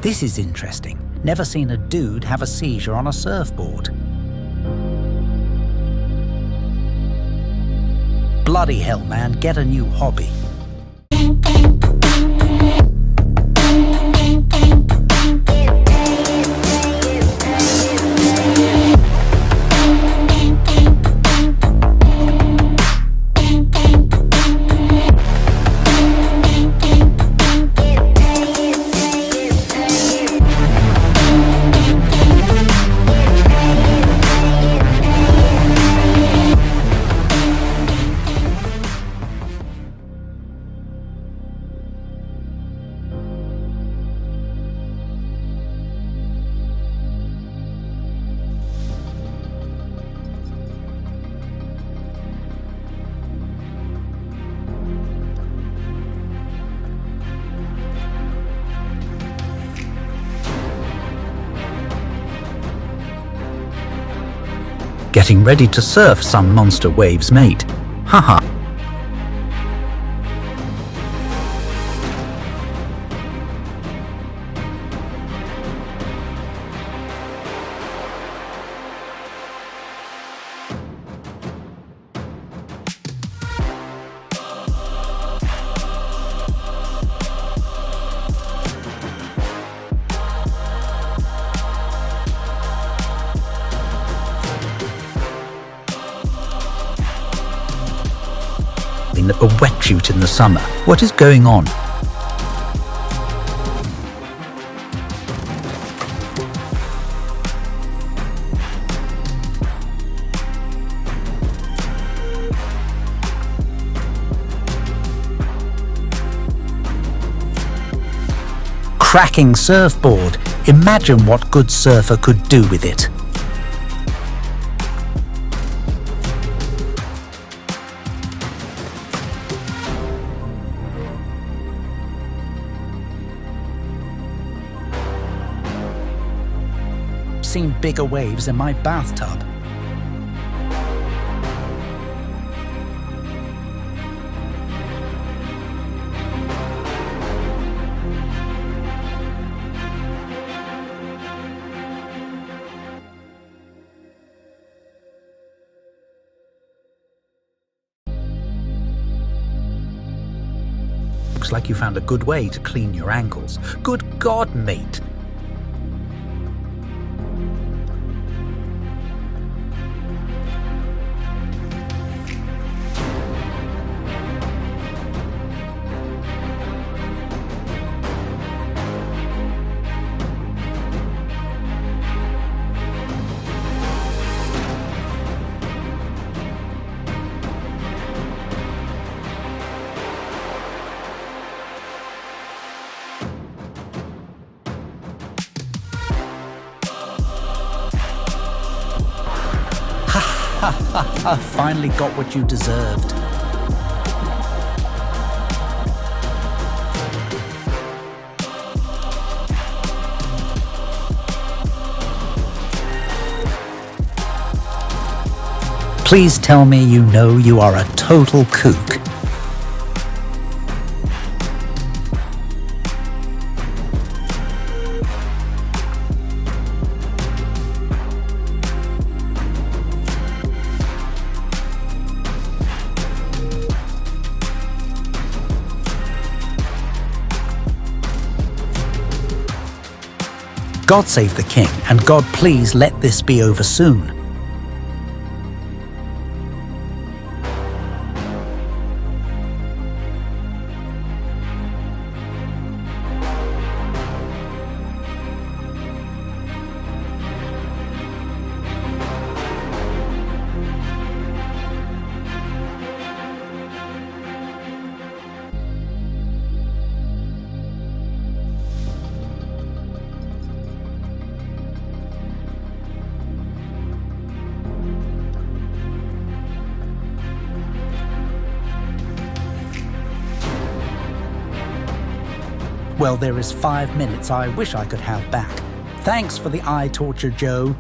This is interesting. Never seen a dude have a seizure on a surfboard. Bloody hell, man, get a new hobby. Getting ready to surf some monster waves, mate. Haha. A wetsuit in the summer. What is going on? Cracking surfboard. Imagine what good surfer could do with it. Seen bigger waves in my bathtub. Looks like you found a good way to clean your ankles. Good God, mate! I finally got what you deserved. Please tell me you know you are a total kook. God save the king, and God please let this be over soon. Well, there is 5 minutes I wish I could have back. Thanks for the eye torture, Joe.